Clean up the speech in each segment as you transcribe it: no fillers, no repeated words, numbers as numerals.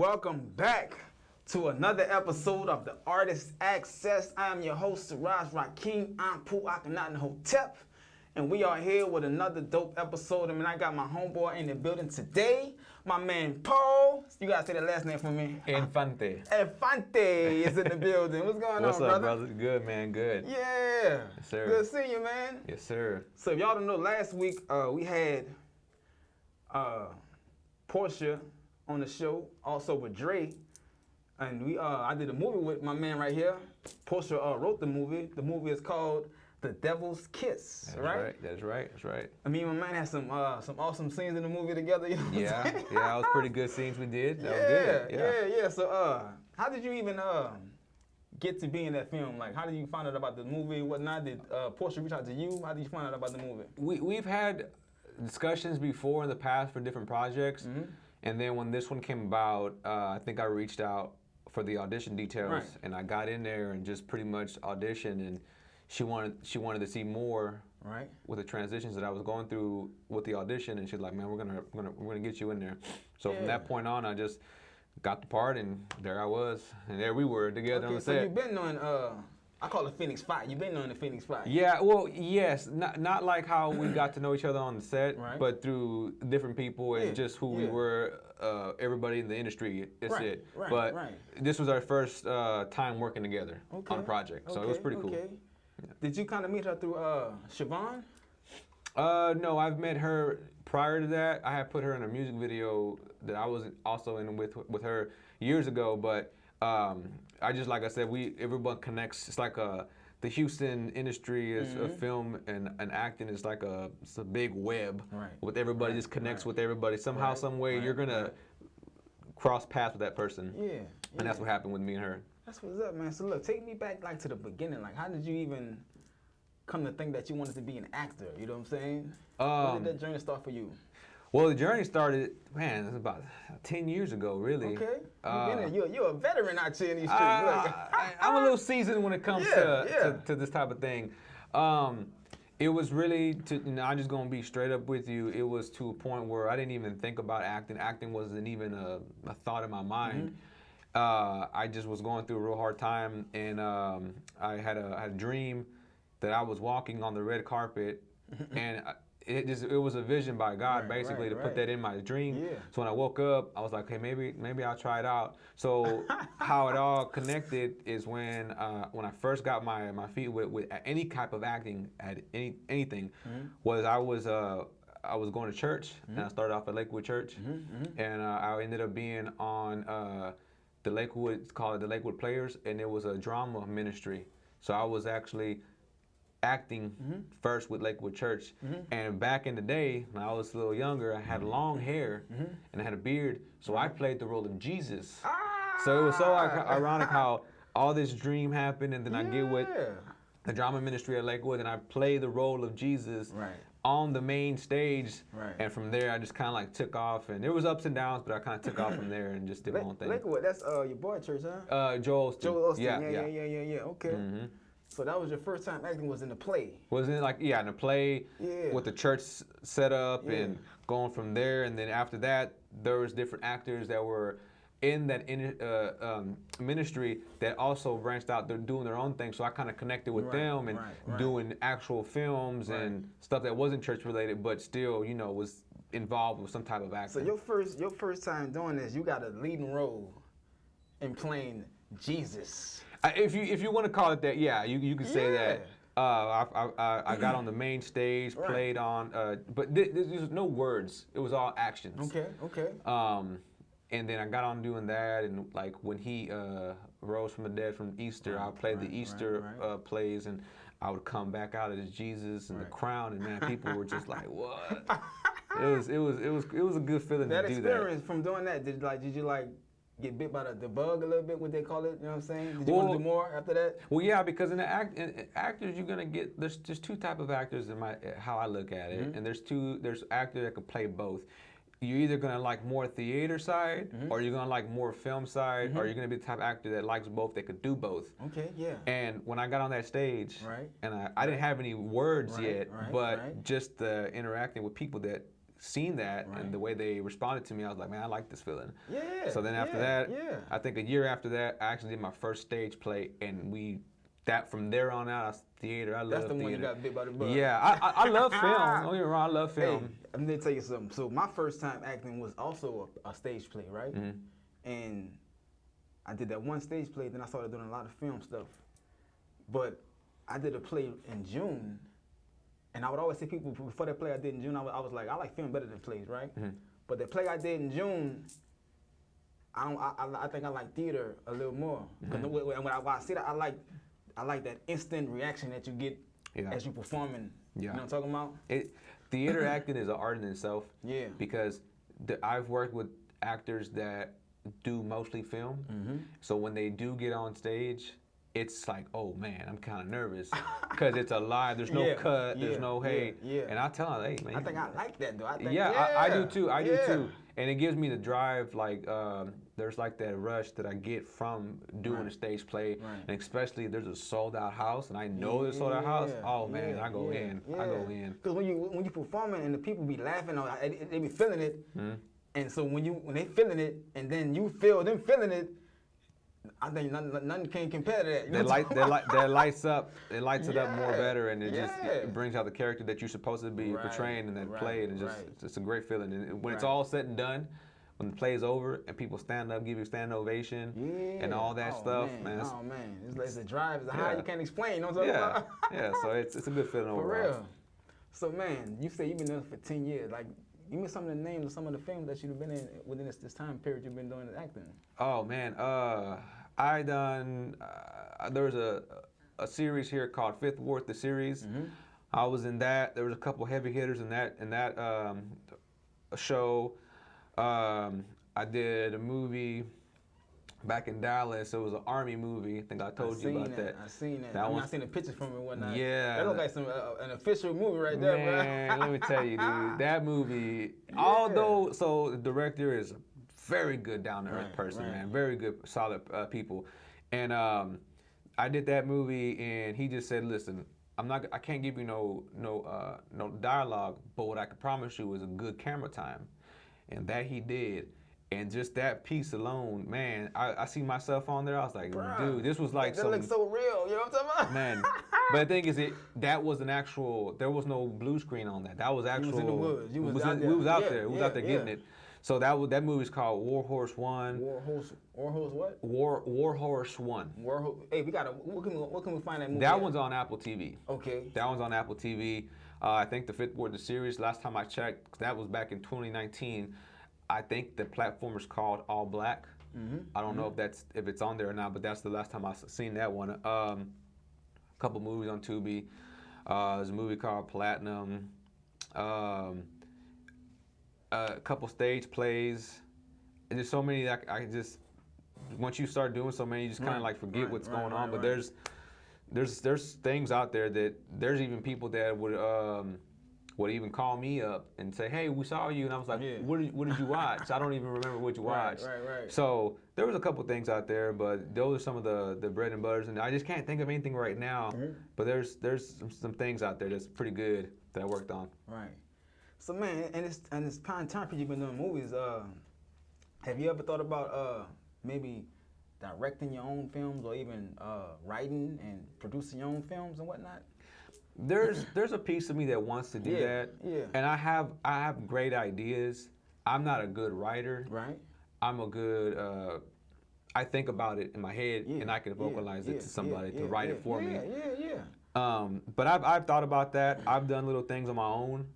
Welcome back to another episode of the Artist Access. I am your host, Siraj Rakeem Ynfante Akhenaten Hotep, and we are here with another dope episode. I mean, I got my homeboy in the building today, my man Paul. You gotta say the last name for me. Ynfante. Ynfante is in the building. What's going What's on, up, brother? Good, man. Good. Yeah. Yes, sir. Good seeing you, man. Yes, sir. So if y'all don't know, last week we had Portia on the show, also with Dre, and I did a movie with my man right here. Portia wrote the movie. The movie is called The Devil's Kiss. That's right? That's right. That's right. I mean, my man had some awesome scenes in the movie together. You know what I'm Yeah. saying? Yeah, that was pretty good scenes we did. That was good. Yeah. So how did you even get to be in that film? Like, how did you find out about the movie and whatnot? Did Portia reach out to you? How did you find out about the movie? We've had discussions before in the past for different projects, and then when this one came about, I think I reached out for the audition details, and I got in there and just pretty much auditioned, and she wanted to see more with the transitions that I was going through with the audition, and she's like, man, we're gonna get you in there. So from that point on, I just got the part, and there I was, and there we were together on the set. So you've been on, I call it Phoenix Fight. You've been on the Phoenix Fight. Yeah, well, yes, not like how we got to know each other on the set, but through different people and just who we were, everybody in the industry, But this was our first time working together on a project, so it was pretty cool. Yeah. Did you kind of meet her through Siobhan? No, I've met her prior to that. I had put her in a music video that I was also in with her years ago, but I just, like I said, everyone connects. It's like the Houston industry is of film and acting is like it's a big web with everybody just connects with everybody. Somehow, some way, you're gonna cross paths with that person. Yeah. And that's what happened with me and her. That's what's up, man. So look, take me back like to the beginning. Like, how did you even come to think that you wanted to be an actor? You know what I'm saying? When did that journey start for you? Well, the journey started, man, it was about 10 years ago, really. Okay. You're a veteran out here in these streets. I'm a little seasoned when it comes to this type of thing. It was really, I'm just going to be straight up with you, it was to a point where I didn't even think about acting. Acting wasn't even a thought in my mind. I just was going through a real hard time, and I had a dream that I was walking on the red carpet, and it was a vision by God, basically, to put that in my dream. So when I woke up, I was like, hey, maybe I'll try it out. So how it all connected is when I first got my feet with any type of acting at anything, was I was going to church, and I started off at Lakewood Church, and I ended up being on the Lakewood, it's called the Lakewood Players, and it was a drama ministry. So I was actually acting first with Lakewood Church, and back in the day when I was a little younger, I had long hair and I had a beard, so I played the role of Jesus. So it was so ironic how all this dream happened, and then I get with the drama ministry at Lakewood, and I play the role of Jesus on the main stage, and from there I just kind of like took off, and there was ups and downs, but I kind of took off from there and just did my own thing. Lakewood, that's your boy church, huh? Joel Osteen. Joel Osteen, yeah. Okay. So that was your first time acting, was in a play? Wasn't it like, in a play with the church set up and going from there, and then after that, there was different actors that were in that ministry that also branched out. They're doing their own thing, so I kind of connected with them and doing actual films and stuff that wasn't church related, but still, was involved with some type of acting. So your first time doing this, you got a leading role in playing Jesus. If you want to call it that, you can say that. I got on the main stage, played on, but there's no words. It was all actions. Okay. And then I got on doing that, and like when he rose from the dead from Easter, I played the Easter plays, and I would come back out as Jesus and the crown, and man, people were just like, what? It was a good feeling to do that. That experience from doing that, did you get bit by the bug a little bit, what they call it, you know what I'm saying? Did you want to do more after that? Well, yeah, because in actors, you're gonna get, there's two type of actors in how I look at it, and there's actors that can play both. You're either gonna like more theater side, or you're gonna like more film side, or you're gonna be the type of actor that likes both, that could do both. Okay, yeah. And when I got on that stage, and I didn't have any words yet, but just interacting with people that seen that and the way they responded to me, I was like, man, I like this feeling. Yeah. So then after that, I think a year after that, I actually did my first stage play, and from there on out, I was theater. I love theater. That's the one you got bit by the bug. Yeah, I love film. Don't get me wrong, I love film. Hey, I'm gonna tell you something. So my first time acting was also a stage play, right? And I did that one stage play, then I started doing a lot of film stuff. But I did a play in June, and I would always say people, before that play I did in June, I was like, I like film better than plays, right? But the play I did in June, I think I like theater a little more. When I see that, I like that instant reaction that you get as you performing. You know what I'm talking about? Theater acting is an art in itself. Yeah. Because I've worked with actors that do mostly film. So when they do get on stage, it's like, oh man, I'm kind of nervous because it's a live. There's no cut. There's no and I tell them, hey man. I think I like that though. I do too. I do too. And it gives me the drive. Like there's like that rush that I get from doing a stage play, and especially if there's a sold out house, and I know there's a sold out house. Oh man, I go in. I go in. Because when you performing and the people be laughing, or they be feeling it, and so when they feeling it, and then you feel them feeling it. I think nothing can compare to that. That lights up. It lights it up more better, and it brings out the character that you're supposed to be portraying in that play, and it's a great feeling. And when it's all said and done, when the play is over and people stand up, give you a standing ovation, and all that stuff, man. It's a drive, it's a high you can't explain. You know what I'm talking about? So it's a good feeling overall. For real. So man, you say you've been doing it for 10 years, like. Give me some of the names of some of the films that you've been in within this time period you've been doing acting. Oh man, I done. There was a series here called Fifth Ward, the series. I was in that. There was a couple heavy hitters in that show. I did a movie back in Dallas. It was an Army movie. I think I told you about that. I seen that. I seen the pictures from it and whatnot. Yeah. That looked like an official movie right there, bro. Man, let me tell you, dude. That movie, although, so the director is a very good down-to-earth person, man. Very good, solid people. And I did that movie, and he just said, listen, I can't give you no dialogue, but what I can promise you is a good camera time. And that he did. And just that piece alone, man, I see myself on there. I was like, dude, this was like that looks so real. You know what I'm talking about? Man, but the thing is, that was an actual. There was no blue screen on that. That was actual. You was in the woods. We was out there. We was out there getting it. So that movie's called War Horse 1. War Horse what? War Horse 1. Hey, what can we find that movie? That one's on Apple TV. Okay. That one's on Apple TV. I think the Fifth Ward, the series. Last time I checked, that was back in 2019. I think the platform is called All Black. I don't know if it's on there or not, but that's the last time I've seen that one. A couple movies on Tubi. There's a movie called Platinum. A couple stage plays. And there's so many that I just, once you start doing so many, you just kind of like forget what's going on. But there's things out there that there's even people that would even call me up and say, hey, we saw you. And I was like, what did you watch? I don't even remember what you watched. Right. So there was a couple things out there, but those are some of the bread and butters. And I just can't think of anything right now. But there's some things out there that's pretty good that I worked on. Right. So man, and it's kind of time for you've been doing movies. Have you ever thought about maybe directing your own films or even writing and producing your own films and whatnot? There's a piece of me that wants to do that. Yeah. And I have great ideas. I'm not a good writer. Right. I'm a good I think about it in my head and I can vocalize it to somebody to write it for me. But I've thought about that. I've done little things on my own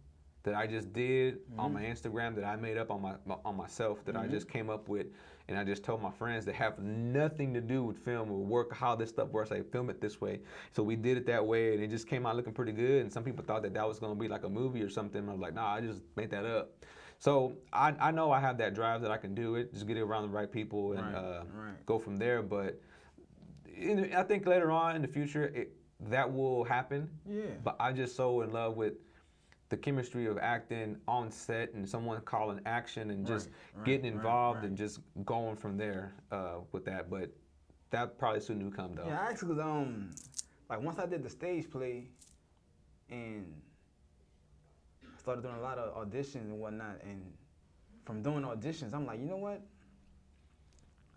that I just did on my Instagram that I made up on myself that I just came up with, and I just told my friends that have nothing to do with film or work, how this stuff works. I film it this way. So we did it that way, and it just came out looking pretty good. And some people thought that was going to be like a movie or something. I was like, nah, I just made that up. So I know I have that drive that I can do it, just get it around the right people and go from there. But I think later on in the future, that will happen. Yeah. But I'm just so in love with the chemistry of acting on set and someone calling action and just getting involved and just going from there with that. But that probably soon to come though. Yeah, actually, like once I did the stage play and started doing a lot of auditions and whatnot. And from doing auditions, I'm like, you know what?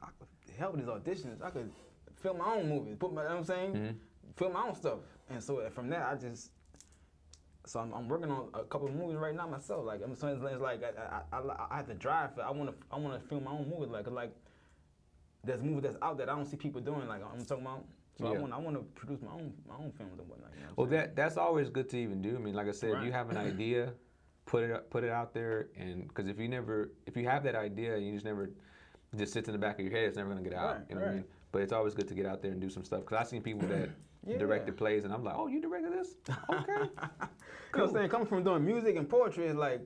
I could help with these auditions. I could film my own movies, you know what I'm saying? Film my own stuff. And so from there, I'm working on a couple of movies right now myself. Like I'm saying, it's like I have to drive for. I want to film my own movie. Like there's movies that's out that I don't see people doing. Like I'm talking about. So I want to produce my own films and whatnot. You know well, that's always good to even do. I mean, like I said, if you have an idea, put it out there, and because if you have that idea and you just sits in the back of your head, it's never gonna get out. You know what I mean? But it's always good to get out there and do some stuff. Because I've seen people that directed plays, and I'm like, oh, you directed this? Okay. Cool. I'm saying, coming from doing music and poetry is like,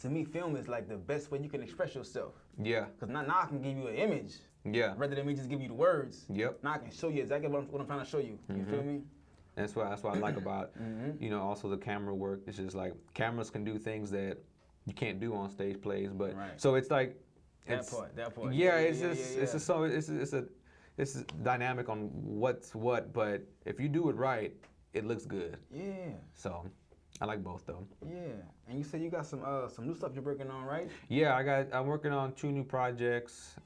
to me, film is like the best way you can express yourself. Yeah. Because now I can give you an image. Yeah. Rather than me just give you the words. Yep. Now I can show you exactly what I'm trying to show you. You feel me? That's what I like about, also the camera work. It's just like cameras can do things that you can't do on stage plays. But so it's like that part. Yeah, it's a dynamic on what's what. But if you do it right, it looks good. Yeah. So I like both though. Yeah. And you said you got some new stuff you're working on, right? Yeah, I'm working on 2 new projects.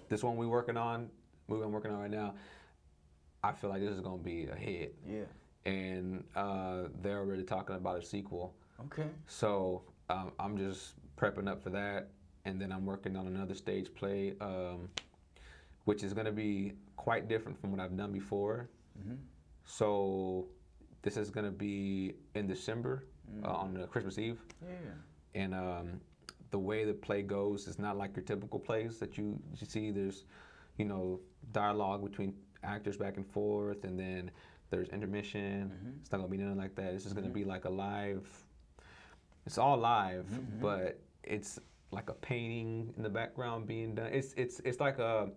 This one I'm working on right now. I feel like this is gonna be a hit. Yeah. And they're already talking about a sequel. Okay. So I'm just prepping up for that, and then I'm working on another stage play, which is gonna be quite different from what I've done before. So this is gonna be in December on Christmas Eve. Yeah. And the way the play goes is not like your typical plays that you see. There's, dialogue between actors back and forth, and then there's intermission. It's not gonna be nothing like that. This is gonna be like a live. It's all live, but it's like a painting in the background being done. It's like a.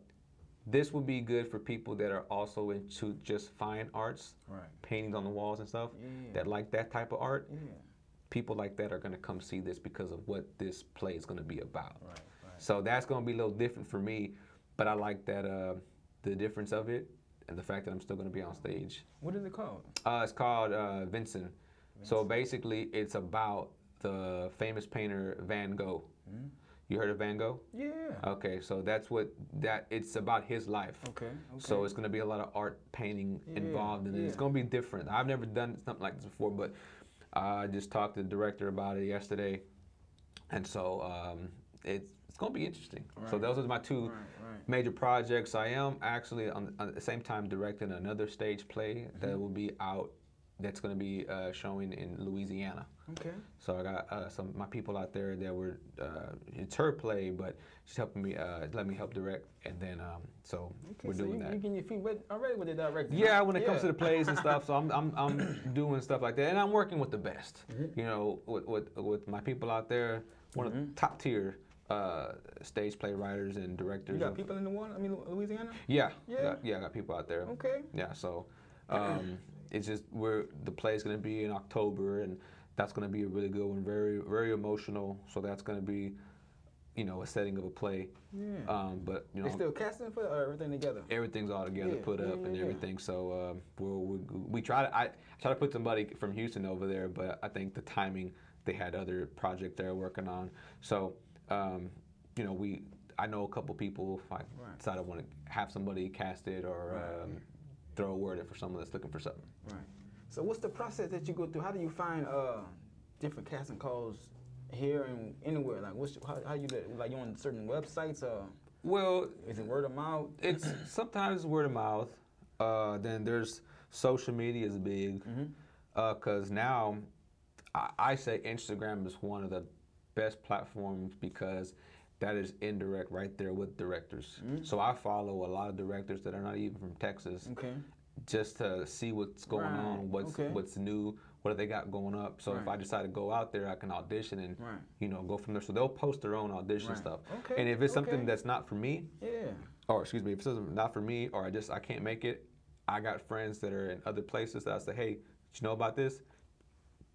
This would be good for people that are also into just fine arts, paintings on the walls and stuff, that like that type of art. Yeah. People like that are gonna come see this because of what this play is gonna be about. So that's gonna be a little different for me, but I like that the difference of it and the fact that I'm still gonna be on stage. What is it called? It's called Ynfante. So basically, it's about the famous painter Van Gogh. You heard of Van Gogh? Yeah. Okay, so it's about his life. Okay. So it's gonna be a lot of art painting involved in it. It's gonna be different. I've never done something like this before, but I just talked to the director about it yesterday, and so it's gonna be interesting. So those are my 2 major projects. I am actually at the same time directing another stage play that will be out. That's gonna be showing in Louisiana. Okay. So I got some my people out there that were. It's her play, but she's helping me. Let me help direct, and then we're doing that. You getting your feet wet already with the director? Yeah, when it comes to the plays and stuff, so I'm doing stuff like that, and I'm working with the best. With my people out there, one of the top tier stage play writers and directors. You got people in Louisiana? Yeah. I got people out there. Okay. Yeah, so it's just the play's gonna be in October, and that's gonna be a really good one, very very emotional. So that's gonna be, a setting of a play. Yeah. But They still casting for everything together. Everything's all together, put up and everything. So we I try to put somebody from Houston over there, but I think the timing, they had other project they're working on. So I know a couple people. If I decide I want to have somebody cast it or throw a word in for someone that's looking for something. Right. So what's the process that you go through? How do you find different casting calls here and anywhere? Like how you do it? Like you on certain websites or? Well, is it word of mouth? It's sometimes word of mouth. Then there's social media is big, because now I say Instagram is one of the best platforms because that is indirect right there with directors. So I follow a lot of directors that are not even from Texas, just to see what's going on, what's new, what do they got going up. So if I decide to go out there, I can audition and go from there. So they'll post their own audition stuff. And if it's something that's not for me, or excuse me, if it's something not for me, or I can't make it, I got friends that are in other places that I say, hey, did you know about this?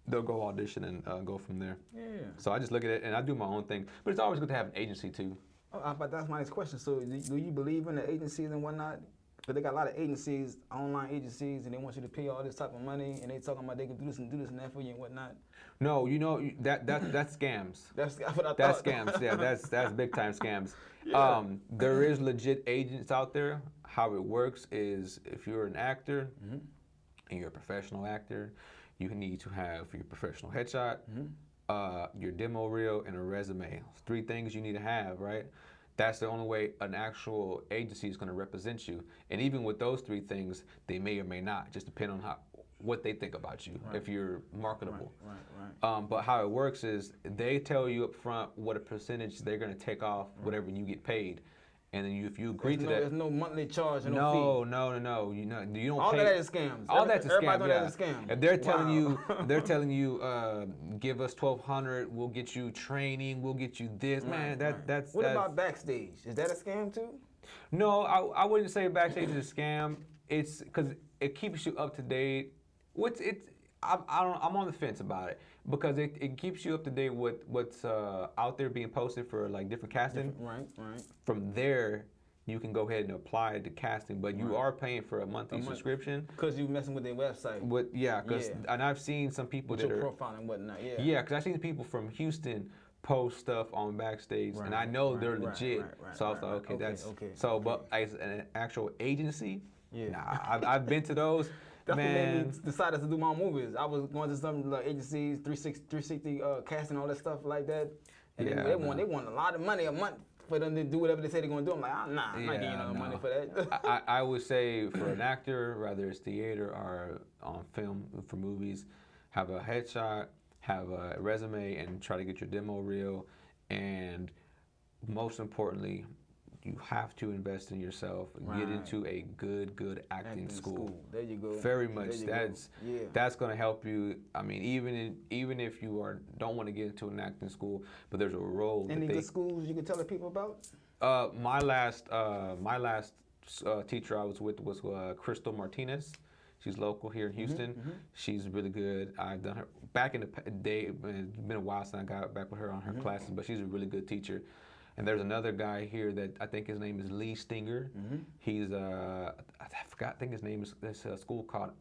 They'll go audition and go from there. Yeah. So I just look at it and I do my own thing. But it's always good to have an agency too. Oh, but that's my next question. So do you believe in the agencies and whatnot? But they got a lot of agencies, online agencies, and they want you to pay all this type of money, and they talking about they can do this and that for you and whatnot. No, you know that's scams. That's what I thought. That's scams. Yeah, that's big time scams. Yeah. There is legit agents out there. How it works is if you're an actor and you're a professional actor, you need to have your professional headshot, your demo reel, and a resume. 3 things you need to have, right? That's the only way an actual agency is going to represent you. And even with those 3 things, they may or may not, just depend on what they think about you, if you're marketable. Right. But how it works is they tell you up front what a percentage they're going to take off whatever you get paid. And then if you agree to that, there's no monthly charge, no fee. No. You don't. All pay. that is scams. All that's a scam. Everybody knows that's a scam. If they're telling you, give us $1,200, we'll get you training, we'll get you this, man. That's. What about backstage? Is that a scam too? No, I wouldn't say backstage is a scam. It's because it keeps you up to date. I'm on the fence about it because it keeps you up to date with what's out there being posted for like different casting. Right. From there, you can go ahead and apply to casting, but you are paying for a monthly subscription. Because you're messing with their website. And I've seen some people with that your are profile and whatnot. Yeah, because I've seen people from Houston post stuff on backstage, and I know they're legit. So I was like, okay. So, but as an actual agency, nah, I've been to those. That's what made me decided to do my own movies. I was going to some like agencies, 360 casting, all that stuff like that. And they want a lot of money a month for them to do whatever they say they're going to do. I'm like, I'm not getting no money for that. I would say for an actor, whether it's theater or on film for movies, have a headshot, have a resume, and try to get your demo reel. And most importantly, you have to invest in yourself and get into a good acting school. There you go. Very much. That's going to help you. I mean, even if you don't want to get into an acting school, but there's a role. Any good schools you can tell the people about? My last teacher I was with was Crystal Martinez. She's local here in Houston. She's really good. I've done her back in the day. It's been a while since I got back with her on her classes, but she's a really good teacher. And there's another guy here that I think his name is Lee Stinger. He's I think his name is, there's a school called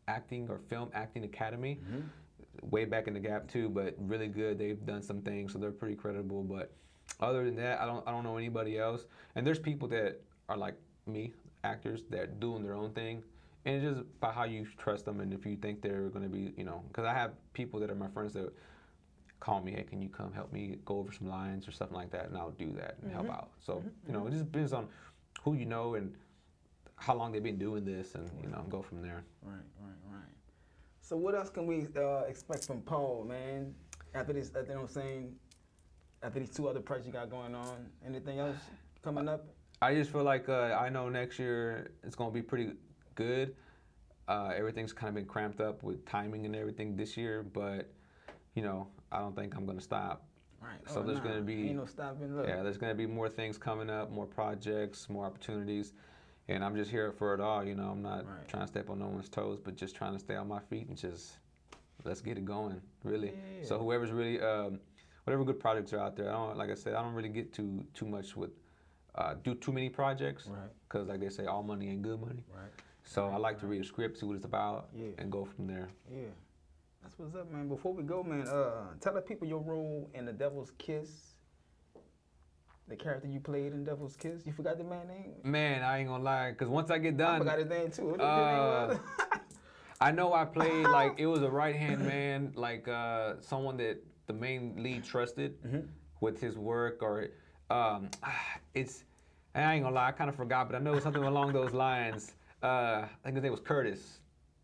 Acting or Film Acting Academy. Way back in the Gap too, but really good. They've done some things, so they're pretty credible. But other than that, I don't know anybody else. And there's people that are like me, actors that are doing their own thing. And it's just by how you trust them and if you think they're going to be, because I have people that are my friends that call me, hey, can you come help me go over some lines or something like that, and I'll do that and help out. So, it just depends on who you know and how long they've been doing this and, go from there. Right. So what else can we expect from Paul, man, after this, you know what I'm saying, after these 2 other projects you got going on? Anything else coming up? I just feel like I know next year it's going to be pretty good. Everything's kind of been cramped up with timing and everything this year, but, I don't think I'm going to stop. Right. So there's going to be ain't no stopping. Look. Yeah, there's going to be more things coming up, more projects, more opportunities, and I'm just here for it all. I'm not trying to step on no one's toes, but just trying to stay on my feet and just let's get it going, really. Yeah. So whoever's really, whatever good projects are out there, like I said, I don't really get too much with do too many projects, because like they say, all money ain't good money. Right. So I like to read a script, see what it's about, and go from there. Yeah. That's what's up, man. Before we go, man, tell the people your role in The Devil's Kiss. The character you played in Devil's Kiss. You forgot the man's name? Man, I ain't gonna lie, because once I get done... I forgot his name, too. I know I played, like, it was a right-hand man, like someone that the main lead trusted with his work, or I ain't gonna lie, I kind of forgot, but I know it was something along those lines. I think his name was Curtis.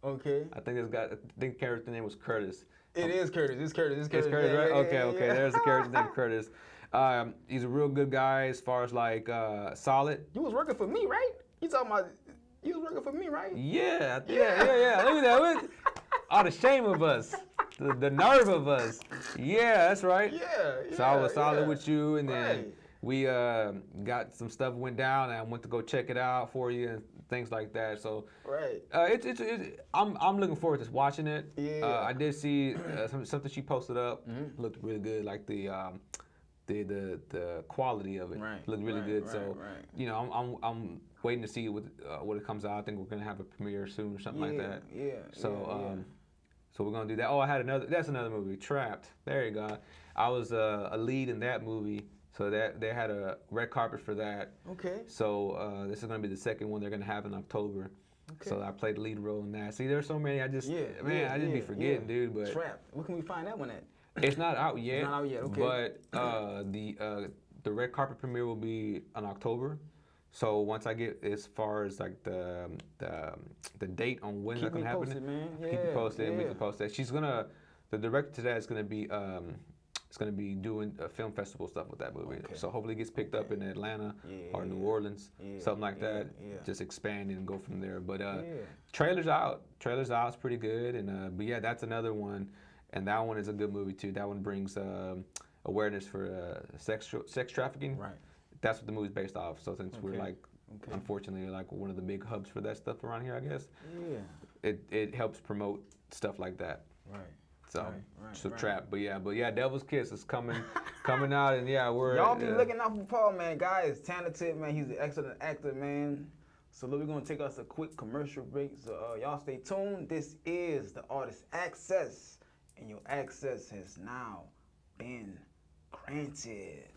Okay. I think the character name was Curtis. It is Curtis. It's Curtis. It's Curtis, right? Okay. There's a character named Curtis. He's a real good guy as far as like solid. You was working for me, right? You talking about you was working for me, right? Yeah. Look at that. Oh, the shame of us. The nerve of us. Yeah, that's right. Yeah. So I was solid with you, and then we got some stuff went down, and I went to go check it out for you and things like that. So I'm looking forward to watching it. Yeah. I did see something she posted up. Looked really good, like the the quality of it looked really good. So you know, I'm waiting to see what it comes out. I think we're gonna have a premiere soon or something like that. So so we're gonna do that. Oh, I had that's another movie, Trapped. There you go. I was a lead in that movie. So that they had a red carpet for that. Okay. So this is gonna be the second one they're gonna have in October. Okay. So I played the lead role in that. See, there's so many. I just be forgetting, dude. But Trapped. Where can we find that one at? It's not out yet. It's not out yet. Okay. But the red carpet premiere will be in October. So once I get as far as like the date on when that's gonna happen, posted, man. Keep you posted. And we can post that. The director to that is gonna be. It's going to be doing film festival stuff with that movie. Okay. So hopefully it gets picked up in Atlanta or New Orleans, something like that. Just expand and go from there. But trailer's out. Trailer's out. It's pretty good. And but yeah, that's another one. And that one is a good movie too. That one brings awareness for sex trafficking. Right. That's what the movie's based off. So since we're like, unfortunately, like one of the big hubs for that stuff around here, I guess. Yeah. It helps promote stuff like that. Right. So Trap, but yeah, Devil's Kiss is coming out, and we're y'all be looking out for Paul, man. Guy is talented, man. He's an excellent actor, man. So we're gonna take us a quick commercial break. So y'all stay tuned. This is the Artist Access, and your access has now been granted.